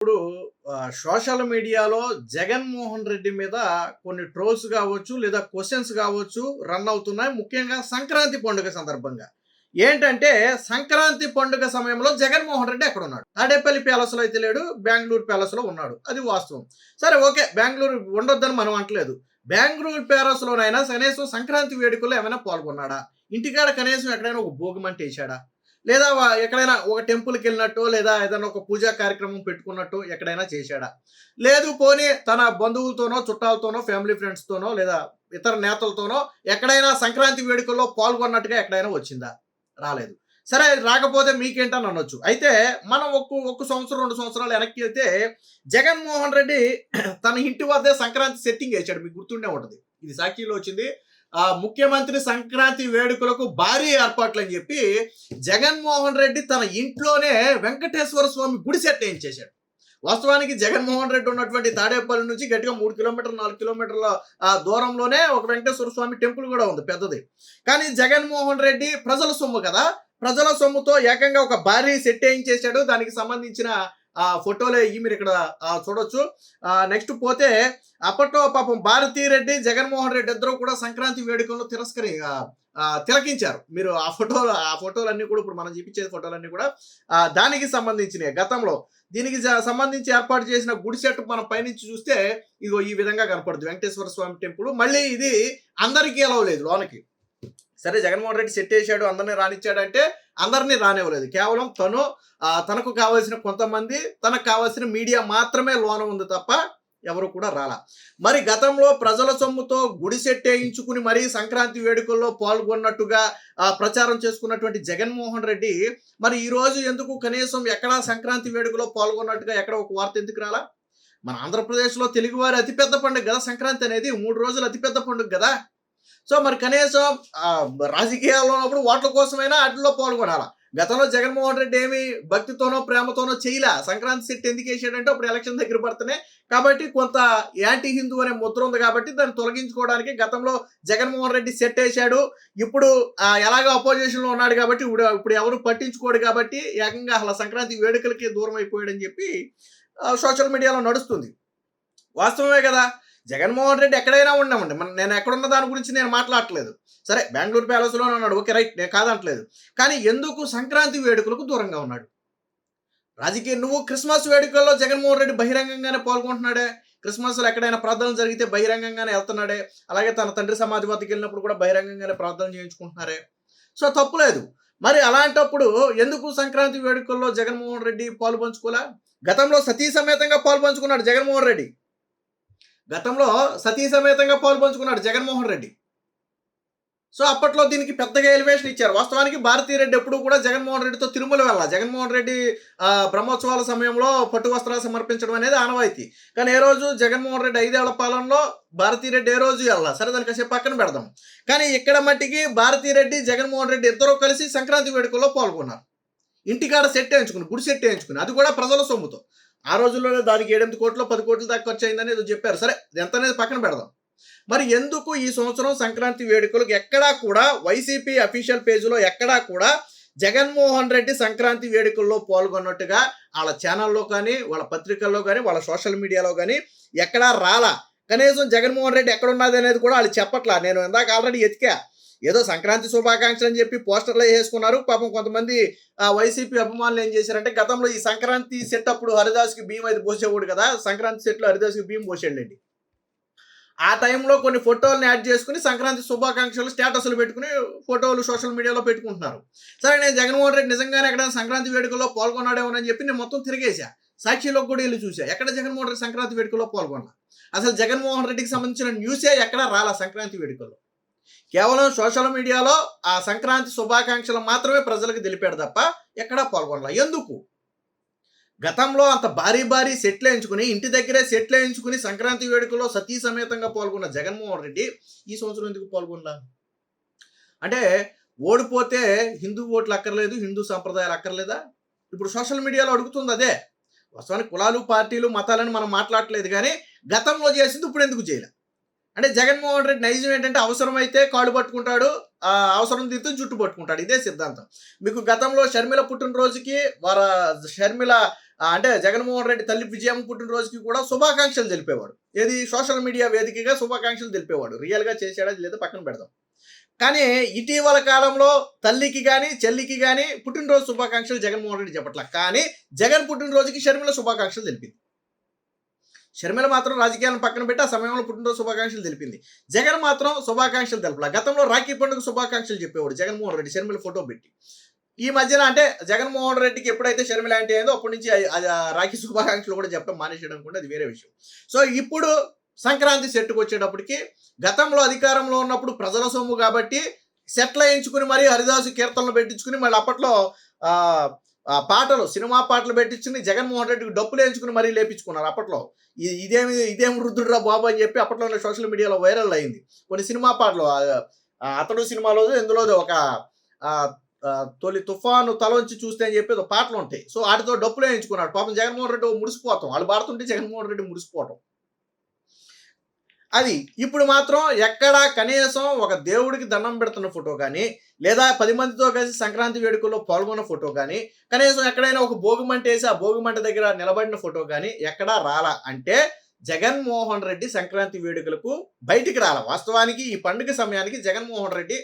ఇప్పుడు సోషల్ మీడియాలో జగన్మోహన్ రెడ్డి మీద కొన్ని ట్రోల్స్ కావచ్చు లేదా క్వశ్చన్స్ కావచ్చు రన్ అవుతున్నాయి. ముఖ్యంగా సంక్రాంతి పండుగ సందర్భంగా. ఏంటంటే సంక్రాంతి పండుగ సమయంలో జగన్మోహన్ రెడ్డి ఎక్కడున్నాడు? తాడేపల్లి ప్యాలెస్‌లో అయితే లేడు. బెంగుళూరు ప్యాలెస్‌లో ఉన్నాడు. అది వాస్తవం. సరే ఓకే. బెంగుళూరు ఉండొద్దని మనం అంటలేదు. బెంగుళూరు ప్యాలెస్‌లోనైనా కనీసం సంక్రాంతి వేడుకల్లో ఏమైనా పాల్గొన్నాడా? ఇంటికాడ కనీసం ఎక్కడైనా ఒక భోగిమంట ఏశాడా? లేదా ఎక్కడైనా ఒక టెంపుల్‌కెళ్ళినట్టో, లేదా ఏదైనా ఒక పూజా కార్యక్రమం పెట్టుకున్నట్టో ఎక్కడైనా చేశాడా? లేదు పోనీ తన బంధువులతోనో, చుట్టాలతోనో, ఫ్యామిలీ ఫ్రెండ్స్‌తోనో లేదా ఇతర నేతలతోనో ఎక్కడైనా సంక్రాంతి వేడుకల్లో పాల్గొన్నట్టుగా ఎక్కడైనా వచ్చిందా? రాలేదు. సరే రాకపోతే మీకేంటని అనొచ్చు. అయితే మనం ఒక సంవత్సరం, 2 సంవత్సరాలు వెనక్కి వెళ్తే జగన్మోహన్ రెడ్డి తన ఇంటి వద్దే సంక్రాంతి సెట్టింగ్ ఏశాడు. మీకు గుర్తుండే ఉంటది. ఇది సాక్షిలో వచ్చింది. ముఖ్యమంత్రి సంక్రాంతి వేడుకలకు భారీ ఏర్పాట్లని చెప్పి జగన్మోహన్ రెడ్డి తన ఇంట్లోనే వెంకటేశ్వర స్వామి గుడి సెట్ ఏయించేశాడు. వాస్తవానికి జగన్మోహన్ రెడ్డి ఉన్నటువంటి తాడేపల్లి నుంచి గట్టిగా 3 కిలోమీటర్లు 4 కిలోమీటర్ల దూరంలోనే ఒక వెంకటేశ్వర స్వామి టెంపుల్ కూడా ఉంది పెద్దది. కానీ జగన్మోహన్ రెడ్డి ప్రజల సొమ్ము కదా, ప్రజల సొమ్ముతో ఏకంగా ఒక భారీ సెట్ ఏయించేశాడు. దానికి సంబంధించిన ఫోటోలు ఇవి మీరు ఇక్కడ చూడొచ్చు. నెక్స్ట్ పోతే అప్పట్లో పాపం భారతీరెడ్డి, జగన్మోహన్ రెడ్డి ఇద్దరు కూడా సంక్రాంతి వేడుకలను తిలకించారు. మీరు ఆ ఫోటోలన్నీ కూడా ఇప్పుడు మనం చూపించే ఫోటోలన్నీ కూడా దానికి సంబంధించినవి. గతంలో దీనికి సంబంధించి ఏర్పాటు చేసిన గుడి సెట్ మనం పైనుంచి చూస్తే ఇదిగో ఈ విధంగా కనపడుతుంది వెంకటేశ్వర స్వామి టెంపుల్. మళ్ళీ ఇది అందరికీ అలవ్ లేదు లోనకి. సరే జగన్మోహన్ రెడ్డి సెట్ వేసాడు, అందరినీ రానిచ్చాడంటే అందరినీ రానివ్వలేదు. కేవలం తనకు కావాల్సిన కొంతమంది, తనకు కావాల్సిన మీడియా మాత్రమే లోన ఉంది తప్ప ఎవరు కూడా రాలా. మరి గతంలో ప్రజల సొమ్ముతో గుడి సెట్ వేయించుకుని మరీ సంక్రాంతి వేడుకల్లో పాల్గొన్నట్టుగా ప్రచారం చేసుకున్నటువంటి జగన్మోహన్ రెడ్డి మరి ఈ రోజు ఎందుకు కనీసం ఎక్కడా సంక్రాంతి వేడుకలో పాల్గొన్నట్టుగా ఎక్కడ ఒక వార్త ఎందుకు రాలా? మన ఆంధ్రప్రదేశ్లో తెలుగువారి అతిపెద్ద పండుగ కదా సంక్రాంతి అనేది. 3 రోజులు అతిపెద్ద పండుగ కదా. సో మరి కనీసం రాజకీయాల్లో ఉన్నప్పుడు ఓట్ల కోసమైనా వాటిల్లో పాల్గొనాలా. గతంలో జగన్మోహన్ రెడ్డి ఏమి భక్తితోనో ప్రేమతోనో చేయలే. సంక్రాంతి సెట్ ఎందుకు వేసాడంటే అప్పుడు ఎలక్షన్ దగ్గర పడుతున్నాయి కాబట్టి కొంత యాంటీ హిందూ అనే ముద్ర ఉంది కాబట్టి దాన్ని తొలగించుకోవడానికి గతంలో జగన్మోహన్ రెడ్డి సెట్ వేశాడు. ఇప్పుడు ఎలాగో అపోజిషన్ లో ఉన్నాడు కాబట్టి ఇప్పుడు ఎవరు పట్టించుకోడు కాబట్టి ఏకంగా అసలు సంక్రాంతి వేడుకలకి దూరం అయిపోయాడని చెప్పి సోషల్ మీడియాలో నడుస్తుంది. వాస్తవమే కదా. జగన్మోహన్ రెడ్డి ఎక్కడైనా ఉన్నామండి. నేను ఎక్కడున్న దాని గురించి నేను మాట్లాడట్లేదు. సరే బెంగళూరు ప్యాలెస్లో ఉన్నాడు, ఓకే రైట్, నేను కాదంటలేదు. కానీ ఎందుకు సంక్రాంతి వేడుకలకు దూరంగా ఉన్నాడు? నువ్వు క్రిస్మస్ వేడుకల్లో జగన్మోహన్ రెడ్డి బహిరంగంగానే పాల్గొంటున్నాడే. క్రిస్మస్లో ఎక్కడైనా ప్రార్థనలు జరిగితే బహిరంగంగానే వెళ్తున్నాడే. అలాగే తన తండ్రి సమాధి వద్దకు వెళ్ళినప్పుడు కూడా బహిరంగంగానే ప్రార్థన చేయించుకుంటున్నారే. సో తప్పులేదు. మరి అలాంటప్పుడు ఎందుకు సంక్రాంతి వేడుకల్లో జగన్మోహన్ రెడ్డి పాలు పంచుకోలే? గతంలో సతీ సమేతంగా పాలు పంచుకున్నాడు జగన్మోహన్ రెడ్డి. జగన్మోహన్ రెడ్డి. సో అప్పట్లో దీనికి పెద్దగా ఎలివేషన్ ఇచ్చారు. వాస్తవానికి భారతీరెడ్డి ఎప్పుడు కూడా జగన్మోహన్ రెడ్డితో తిరుమల వెళ్ళాలి. జగన్మోహన్ రెడ్డి బ్రహ్మోత్సవాల సమయంలో పట్టు వస్త్రాలు సమర్పించడం అనేది ఆనవాయితీ. కానీ ఏ రోజు జగన్మోహన్ రెడ్డి 5 ఏళ్ల పాలనలో భారతీరెడ్డి ఏ రోజు వెళ్ళాలి. సరే దానికి కాసేపు పక్కన పెడదాం. కానీ ఇక్కడ మట్టికి భారతీరెడ్డి, జగన్మోహన్ రెడ్డి ఇద్దరు కలిసి సంక్రాంతి వేడుకల్లో పాల్గొన్నారు. ఇంటికాడ సెట్ వేయించుకుని, గుడి సెట్ వేయించుకుని, అది కూడా ప్రజల సొమ్ముతో. ఆ రోజుల్లోనే దానికి 7-8 కోట్లు 10 కోట్ల దాకా ఖర్చు అయిందని ఏదో చెప్పారు. సరే ఎంత అనేది పక్కన పెడదాం. మరి ఎందుకు ఈ సంవత్సరం సంక్రాంతి వేడుకలకు ఎక్కడా కూడా వైసీపీ అఫీషియల్ పేజీలో ఎక్కడా కూడా జగన్మోహన్ రెడ్డి సంక్రాంతి వేడుకల్లో పాల్గొన్నట్టుగా వాళ్ళ ఛానల్లో కానీ, వాళ్ళ పత్రికల్లో కానీ, వాళ్ళ సోషల్ మీడియాలో కానీ ఎక్కడా రాలా. కనీసం జగన్మోహన్ రెడ్డి ఎక్కడున్నది అనేది కూడా వాళ్ళు చెప్పట్లా. నేను ఇందాక ఆల్రెడీ ఎతికా. ఏదో సంక్రాంతి శుభాకాంక్షలు అని చెప్పి పోస్టర్లు వేసుకున్నారు. పాపం కొంతమంది వైసీపీ అభిమానులు ఏం చేశారంటే గతంలో ఈ సంక్రాంతి సెట్ అప్పుడు హరిదాస్కి బియ్యం అయితే పోసేవాడు కదా. సంక్రాంతి సెట్లో హరిదాస్కి బియ్యం పోసేయండి. ఆ టైంలో కొన్ని ఫోటోలను యాడ్ చేసుకుని సంక్రాంతి శుభాకాంక్షలు స్టేటస్లు పెట్టుకుని ఫోటోలు సోషల్ మీడియాలో పెట్టుకుంటున్నారు. సరే నేను జగన్మోహన్ రెడ్డి నిజంగానే ఎక్కడైనా సంక్రాంతి వేడుకల్లో పాల్గొన్నాడేమోనని చెప్పి నేను మొత్తం తిరిగేసా. సాక్షిలో కూడా వెళ్ళి చూసా. ఎక్కడ జగన్మోహన్ రెడ్డి సంక్రాంతి వేడుకల్లో పాల్గొన్నా? అసలు జగన్మోహన్ రెడ్డికి సంబంధించిన న్యూసే ఎక్కడా రాలా సంక్రాంతి వేడుకల్లో. కేవలం సోషల్ మీడియాలో ఆ సంక్రాంతి శుభాకాంక్షలు మాత్రమే ప్రజలకు తెలిపాడు తప్ప ఎక్కడా పాల్గొనలా. ఎందుకు? గతంలో అంత భారీ సెట్లు వేయించుకుని, ఇంటి దగ్గరే సెట్లు వేయించుకుని సంక్రాంతి వేడుకల్లో సతీ సమేతంగా పాల్గొన్న జగన్మోహన్ రెడ్డి ఈ సంవత్సరం ఎందుకు పాల్గొనలా? అంటే ఓడిపోతే హిందూ ఓట్లు అక్కర్లేదు, హిందూ సంప్రదాయాలు అక్కర్లేదా? ఇప్పుడు సోషల్ మీడియాలో అడుగుతుంది అదే. వాస్తవానికి కులాలు, పార్టీలు, మతాలని మనం మాట్లాడట్లేదు. కానీ గతంలో చేసింది ఇప్పుడు ఎందుకు చేయలే? అంటే జగన్మోహన్ రెడ్డి నైజం ఏంటంటే అవసరమైతే కాళ్ళు పట్టుకుంటాడు, అవసరం తీరితే జుట్టు పట్టుకుంటాడు. ఇదే సిద్ధాంతం. మీకు గతంలో షర్మిల పుట్టినరోజుకి షర్మిల అంటే జగన్మోహన్ రెడ్డి తల్లి విజయమ్మ పుట్టినరోజుకి కూడా శుభాకాంక్షలు తెలిపేవాడు. ఏది సోషల్ మీడియా వేదికగా శుభాకాంక్షలు తెలిపేవాడు. రియల్‌గా చేశాడా లేదా పక్కన పెడదాం. కానీ ఇటీవల కాలంలో తల్లికి గాని, చెల్లికి గాని పుట్టినరోజు శుభాకాంక్షలు జగన్మోహన్ రెడ్డి చెప్పట్ల. కానీ జగన్ పుట్టినరోజుకి షర్మిల శుభాకాంక్షలు తెలిపింది. షర్మిల మాత్రం రాజకీయాలను పక్కన పెట్టి ఆ సమయంలో పుట్టినరోజు శుభాకాంక్షలు తెలిపింది. జగన్ మాత్రం శుభాకాంక్షలు తెలపలా. గతంలో రాఖీ పండుగ శుభాకాంక్షలు చెప్పేవాడు జగన్మోహన్ రెడ్డి షర్మిల ఫోటో పెట్టి. ఈ మధ్యన అంటే జగన్మోహన్ రెడ్డికి ఎప్పుడైతే షర్మిల ఆంటీ అయిందో అప్పటి నుంచి రాఖీ శుభాకాంక్షలు కూడా చెప్పడం మానేసేయడం అనుకుంటే అది వేరే విషయం. సో ఇప్పుడు సంక్రాంతి సెట్‌కి వచ్చేటప్పటికి గతంలో అధికారంలో ఉన్నప్పుడు ప్రజల సొమ్ము కాబట్టి సెట్లు వేయించుకుని మరీ హరిదాసు కీర్తనలు పెట్టించుకుని మళ్ళీ అప్పట్లో పాటలు సినిమా పాటలు పెట్టించుకుని జగన్మోహన్ రెడ్డికి డప్పులు వేయించుకుని మరీ లేపించుకున్నారు అప్పట్లో. ఇదేం వృద్ధుడురా బాబు అని చెప్పి అప్పట్లో సోషల్ మీడియాలో వైరల్ అయింది. కొన్ని సినిమా పాటలు అతడు సినిమాలో ఎందులో ఒక తొలి తుఫాను తలొంచి చూస్తే అని చెప్పి పాటలు ఉంటాయి. సో వాటితో డప్పులు వేయించుకున్నాడు. పాపం జగన్మోహన్ రెడ్డి మురిసిపోతాం. వాళ్ళు పాడుతుంటే జగన్మోహన్ రెడ్డి మురిసిపోవటం. అది ఇప్పుడు మాత్రం ఎక్కడా కనీసం ఒక దేవుడికి దండం పెడుతున్న ఫోటో కానీ, లేదా 10 మందితో కలిసి సంక్రాంతి వేడుకల్లో పాల్గొన్న ఫోటో కానీ, కనీసం ఎక్కడైనా ఒక భోగిమంట వేసి ఆ భోగిమంట దగ్గర నిలబడిన ఫోటో కానీ ఎక్కడా రాలా. అంటే జగన్మోహన్ రెడ్డి సంక్రాంతి వేడుకలకు బయటికి రాల. వాస్తవానికి ఈ పండుగ సమయానికి జగన్మోహన్ రెడ్డి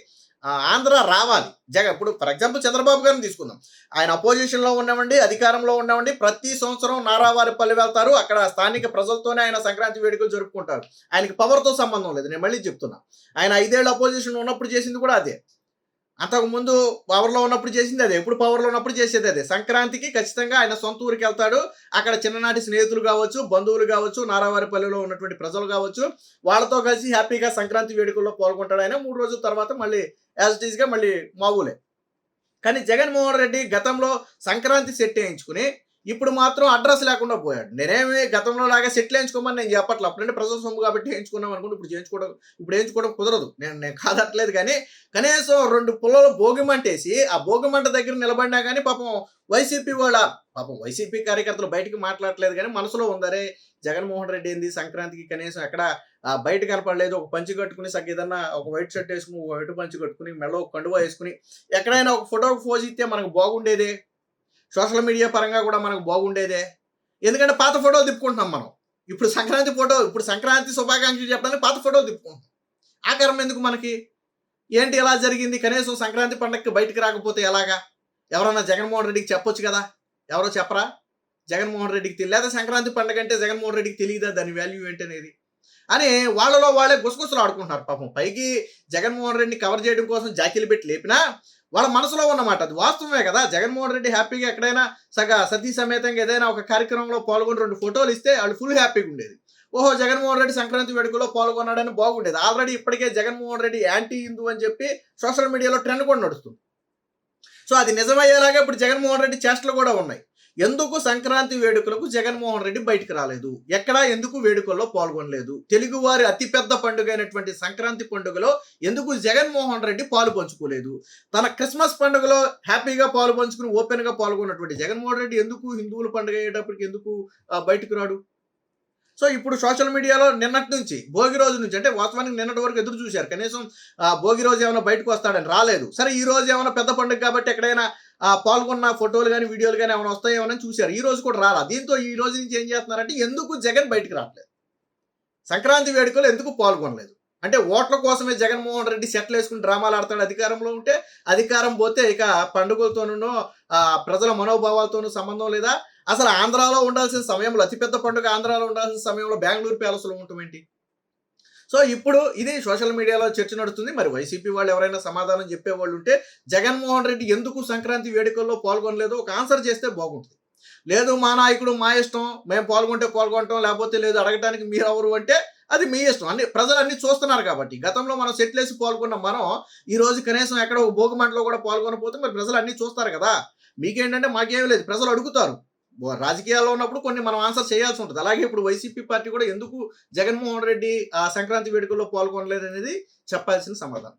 ఆంధ్ర రావాలి. ఇప్పుడు ఫర్ ఎగ్జాంపుల్ చంద్రబాబు గారిని తీసుకుందాం. ఆయన అపోజిషన్లో ఉన్నామండి, అధికారంలో ఉన్నామండి, ప్రతి సంవత్సరం నారావారిపల్లి వెళ్తారు. అక్కడ స్థానిక ప్రజలతోనే ఆయన సంక్రాంతి వేడుకలు జరుపుకుంటారు. ఆయనకి పవర్తో సంబంధం లేదు. నేను మళ్ళీ చెప్తున్నా, ఆయన 5 ఏళ్ళు అపోజిషన్లో ఉన్నప్పుడు చేసింది కూడా అదే. అంతకుముందు పవర్లో ఉన్నప్పుడు చేసింది అదే. ఇప్పుడు పవర్లో ఉన్నప్పుడు చేసేది అదే. సంక్రాంతికి ఖచ్చితంగా ఆయన సొంత ఊరికి వెళ్తాడు. అక్కడ చిన్ననాటి స్నేహితులు కావచ్చు, బంధువులు కావచ్చు, నారావారిపల్లిలో ఉన్నటువంటి ప్రజలు కావచ్చు, వాళ్ళతో కలిసి హ్యాపీగా సంక్రాంతి వేడుకల్లో పాల్గొంటాడు. ఆయన 3 రోజుల తర్వాత మళ్ళీ యాజ్ ఇట్ ఈస్‌గా మళ్ళీ మామూలే. కానీ జగన్మోహన్ రెడ్డి గతంలో సంక్రాంతి సెట్ వేయించుకుని ఇప్పుడు మాత్రం అడ్రస్ లేకుండా పోయాడు. నేనేమి గతంలో లాగా సెట్లు వేయించుకోమని నేను చెప్పట్లేదు. అప్పుడంటే ప్రజల సొమ్ము కాబట్టి వేయించుకున్నాం అనుకుంటే ఇప్పుడు వేయించుకోవడం కుదరదు. నేను కాదట్లేదు. కానీ కనీసం 2 పుల్లలు భోగిమంటేసి ఆ భోగిమంట దగ్గర నిలబడినా కానీ పాపం వైసీపీ కార్యకర్తలు బయటికి మాట్లాడలేదు. కానీ మనసులో ఉందరే జగన్మోహన్ రెడ్డి ఏంది సంక్రాంతికి కనీసం ఎక్కడ బయట కనపడలేదు. ఒక పంచి కట్టుకుని ఏదన్నా ఒక వైట్ షర్ట్ వేసుకుని, ఒక వైట్ పంచి కట్టుకుని, మెడలో ఒక కండువా వేసుకుని ఎక్కడైనా ఒక ఫోటోకి పోజ్ ఇస్తే మనకు బాగుండేదే. సోషల్ మీడియా పరంగా కూడా మనకు బాగుండేదే. ఎందుకంటే పాత ఫోటోలు తిప్పుకుంటున్నాం మనం. ఇప్పుడు సంక్రాంతి శుభాకాంక్షలు చెప్పడానికి పాత ఫోటోలు తిప్పుకుంటున్నాం. ఆ కర్మ ఎందుకు మనకి? ఏంటి ఎలా జరిగింది? కనీసం సంక్రాంతి పండగకి బయటికి రాకపోతే ఎలాగా? ఎవరన్నా జగన్మోహన్ రెడ్డికి చెప్పొచ్చు కదా. ఎవరో చెప్పరా? జగన్మోహన్ రెడ్డికి తెలియదు. లేదా సంక్రాంతి పండగ అంటే జగన్మోహన్ రెడ్డికి తెలియదా దాని వాల్యూ ఏంటనేది అని వాళ్ళలో వాళ్ళే గుసగుసలు ఆడుకుంటున్నారు. పాపం పైకి జగన్మోహన్ రెడ్డిని కవర్ చేయడం కోసం జాకీలు పెట్టి లేపినా వాళ్ళ మనసులో ఉన్నమాట అది వాస్తవమే కదా. జగన్మోహన్ రెడ్డి హ్యాపీగా ఎక్కడైనా సతీ సమేతంగా ఏదైనా ఒక కార్యక్రమంలో పాల్గొని 2 ఫోటోలు ఇస్తే వాళ్ళు ఫుల్ హ్యాపీగా ఉండేది. ఓహో, జగన్మోహన్ రెడ్డి సంక్రాంతి వేడుకలో పాల్గొన్నాడని బాగుండేది. ఆల్రెడీ ఇప్పటికే జగన్మోహన్ రెడ్డి యాంటీ హిందూ అని చెప్పి సోషల్ మీడియాలో ట్రెండ్ కూడా నడుస్తుంది. సో అది నిజమయ్యేలాగా ఇప్పుడు జగన్మోహన్ రెడ్డి చేష్టలు కూడా ఉన్నాయి. ఎందుకు సంక్రాంతి వేడుకలకు జగన్మోహన్ రెడ్డి బయటికి రాలేదు? ఎక్కడా ఎందుకు వేడుకల్లో పాల్గొనలేదు? తెలుగువారి అతిపెద్ద పండుగ అయినటువంటి సంక్రాంతి పండుగలో ఎందుకు జగన్మోహన్ రెడ్డి పాలు పంచుకోలేదు? తన క్రిస్మస్ పండుగలో హ్యాపీగా పాలు పంచుకుని ఓపెన్గా పాల్గొన్నటువంటి జగన్మోహన్ రెడ్డి ఎందుకు హిందువుల పండుగ అయ్యేటప్పటికి ఎందుకు బయటకు రాడు? సో ఇప్పుడు సోషల్ మీడియాలో నిన్నటి నుంచి భోగి రోజు నుంచి, అంటే వాస్తవానికి నిన్నటి వరకు ఎదురు చూశారు. కనీసం భోగి రోజు ఏమైనా బయటకు వస్తాడని, రాలేదు. సరే ఈ రోజు ఏమైనా పెద్ద పండుగ కాబట్టి ఎక్కడైనా పాల్గొన్న ఫోటోలు కానీ వీడియోలు కానీ ఏమైనా వస్తాయేమోనని చూశారు. ఈ రోజు కూడా రాలా. దీంతో ఈ రోజు నుంచి ఏం చేస్తున్నారంటే ఎందుకు జగన్ బయటకు రావట్లేదు, సంక్రాంతి వేడుకలు ఎందుకు పాల్గొనలేదు అంటే ఓట్ల కోసమే జగన్మోహన్ రెడ్డి సెట్లు వేసుకుని డ్రామాలు ఆడతాడు. అధికారంలో ఉంటే అధికారం పోతే ఇక పండుగలతోనూ ప్రజల మనోభావాలతోనూ సంబంధం లేదా? అసలు ఆంధ్రాలో ఉండాల్సిన సమయంలో, అతిపెద్ద పండుగ ఆంధ్రాలో ఉండాల్సిన సమయంలో బెంగళూరు ప్యాలెస్లో ఉండటమేంటి? సో ఇప్పుడు ఇది సోషల్ మీడియాలో చర్చ నడుస్తుంది. మరి వైసీపీ వాళ్ళు ఎవరైనా సమాధానం చెప్పేవాళ్ళు ఉంటే జగన్మోహన్ రెడ్డి ఎందుకు సంక్రాంతి వేడుకల్లో పాల్గొనలేదో ఒక ఆన్సర్ చేస్తే బాగుంటుంది. లేదు మా నాయకుడు మా ఇష్టం, మేము పాల్గొంటే పాల్గొంటాం, లేకపోతే లేదు అడగటానికి మీరు ఎవరు అంటే అది మీ ఇష్టం. ప్రజలు అన్ని చూస్తున్నారు కాబట్టి. గతంలో మనం సెట్లేసి పాల్గొన్న మనం ఈ రోజు కనీసం ఎక్కడ ఒక భోగిమంటలో కూడా పాల్గొనకపోతే మరి ప్రజలు అన్ని చూస్తారు కదా. మీకేంటంటే మాకేమీ లేదు, ప్రజలు అడుగుతారు. రాజకీయాల్లో ఉన్నప్పుడు కొన్ని మనం ఆన్సర్ చేయాల్సి ఉంటుంది. అలాగే ఇప్పుడు వైసీపీ పార్టీ కూడా ఎందుకు జగన్మోహన్ రెడ్డి సంక్రాంతి వేడుకల్లో పాల్గొనలేదు అనేది చెప్పాల్సిన సమాధానం.